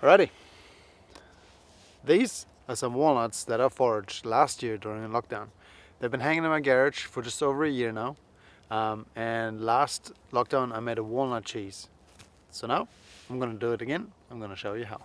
Alrighty, these are some walnuts that I foraged last year during lockdown. They've been hanging in my garage for just over a year now, and last lockdown I made a walnut cheese. So now I'm going to do it again. I'm going to show you how.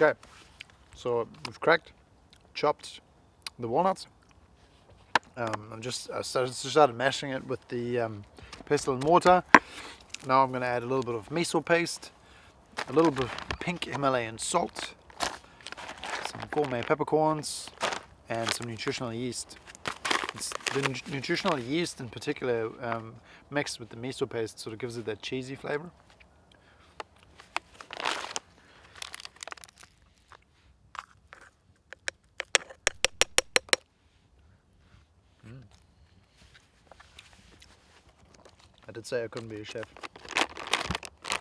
Okay, so we've cracked, chopped the walnuts. I started mashing it with the pestle and mortar. Now I'm going to add a little bit of miso paste, a little bit of pink Himalayan salt, some gourmet peppercorns, and some nutritional yeast. It's the nutritional yeast in particular mixed with the miso paste sort of gives it that cheesy flavor. I did say I couldn't be a chef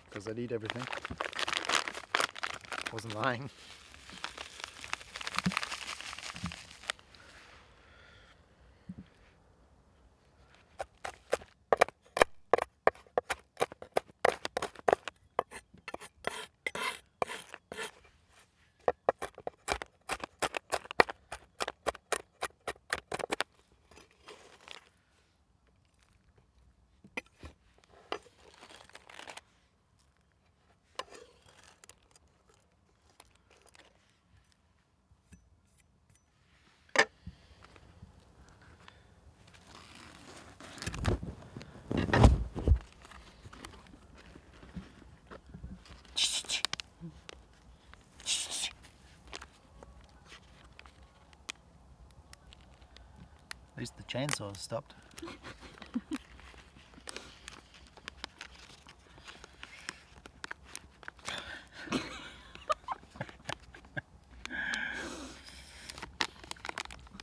because I'd eat everything. I wasn't lying. At least the chainsaw stopped.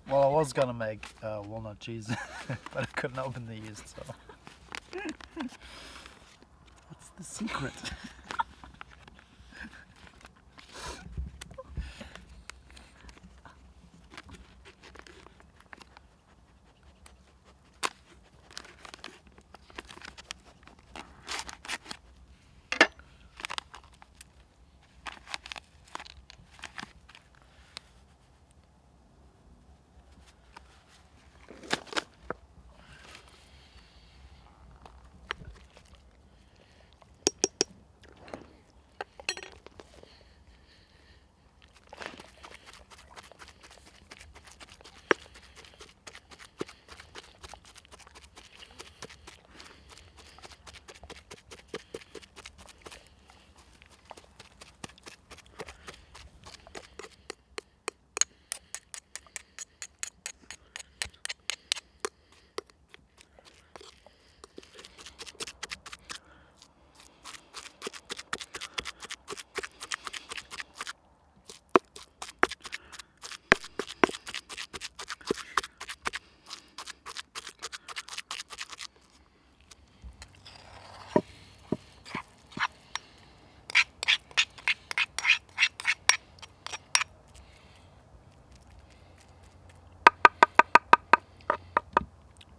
Well, I was gonna make walnut cheese, but I couldn't open the yeast, so. What's the secret?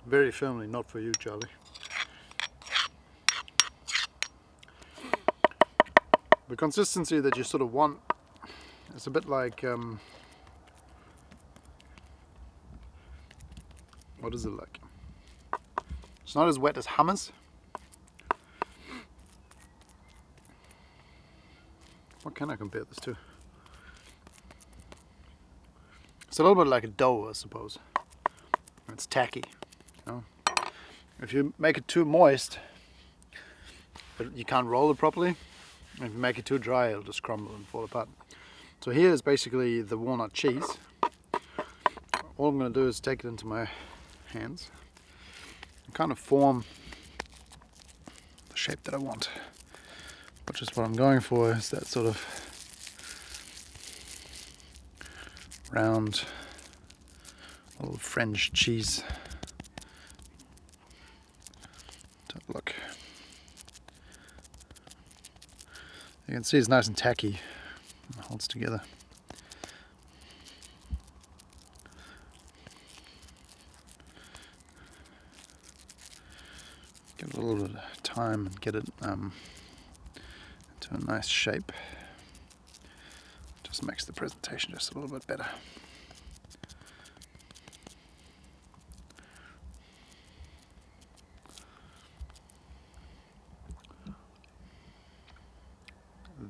Very firmly not for you, Charlie. The consistency that you sort of want, it's a bit like, what is it like? It's not as wet as hummus. What can I compare this to? It's a little bit like a dough, I suppose. It's tacky. You know? If you make it too moist, you can't roll it properly. If you make it too dry, it'll just crumble and fall apart. So here is basically the walnut cheese. All I'm going to do is take it into my hands and kind of form the shape that I want. Which is what I'm going for, is that sort of round little French cheese look. You can see it's nice and tacky. It holds together. Give it a little bit of time and get it into a nice shape. Just makes the presentation just a little bit better.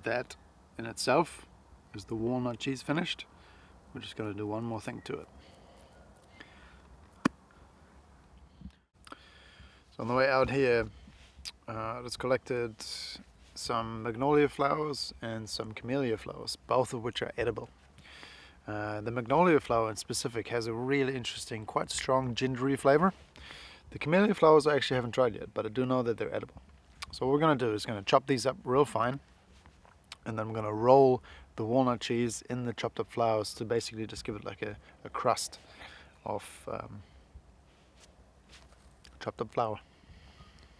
That in itself is the walnut cheese finished. We're just going to do one more thing to it. So on the way out here, I just collected some magnolia flowers and some camellia flowers, both of which are edible. The magnolia flower in specific has a really interesting, quite strong gingery flavor. The camellia flowers I actually haven't tried yet, but I do know that they're edible. So what we're going to do is going to chop these up real fine, and then I'm going to roll the walnut cheese in the chopped up flowers to basically just give it like a crust of chopped up flour.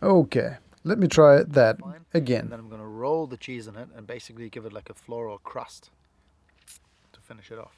Okay, let me try that again. And then I'm going to roll the cheese in it and basically give it like a floral crust to finish it off.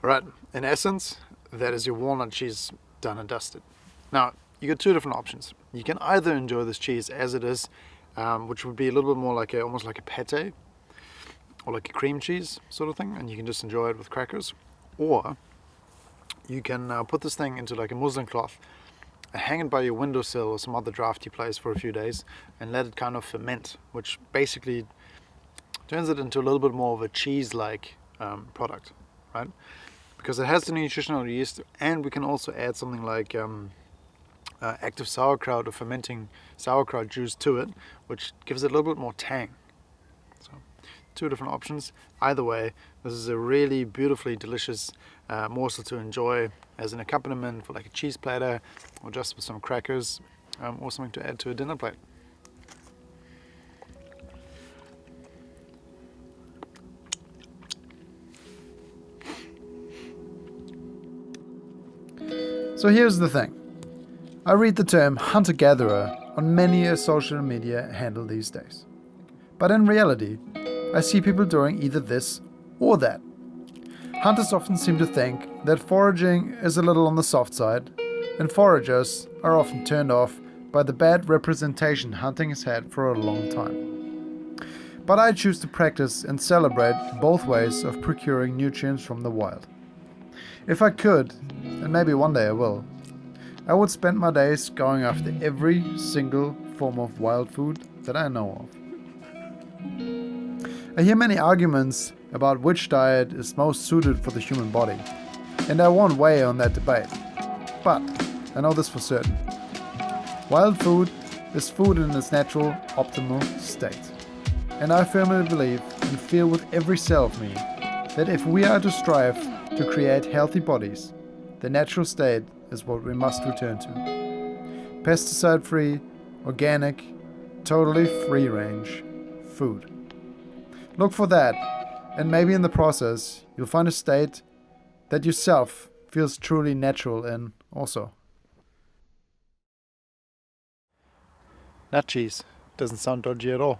Right, in essence, that is your walnut cheese done and dusted. Now, you got two different options. You can either enjoy this cheese as it is, which would be a little bit more like almost like a pate, or like a cream cheese sort of thing, and you can just enjoy it with crackers. Or you can put this thing into like a muslin cloth and hang it by your windowsill or some other drafty place for a few days and let it kind of ferment, which basically turns it into a little bit more of a cheese-like product, right? Because it has the nutritional yeast, and we can also add something like active sauerkraut or fermenting sauerkraut juice to it, which gives it a little bit more tang. So, two different options. Either way, this is a really beautifully delicious morsel to enjoy as an accompaniment for like a cheese platter, or just with some crackers, or something to add to a dinner plate. So here's the thing. I read the term hunter-gatherer on many a social media handle these days. But in reality, I see people doing either this or that. Hunters often seem to think that foraging is a little on the soft side, and foragers are often turned off by the bad representation hunting has had for a long time. But I choose to practice and celebrate both ways of procuring nutrients from the wild. If I could, and maybe one day I will, I would spend my days going after every single form of wild food that I know of. I hear many arguments about which diet is most suited for the human body, and I won't weigh on that debate. But I know this for certain. Wild food is food in its natural, optimal state. And I firmly believe and feel with every cell of me that if we are to strive to create healthy bodies, the natural state is what we must return to. Pesticide-free, organic, totally free-range food. Look for that, and maybe in the process, you'll find a state that yourself feels truly natural in also. Nut cheese doesn't sound dodgy at all.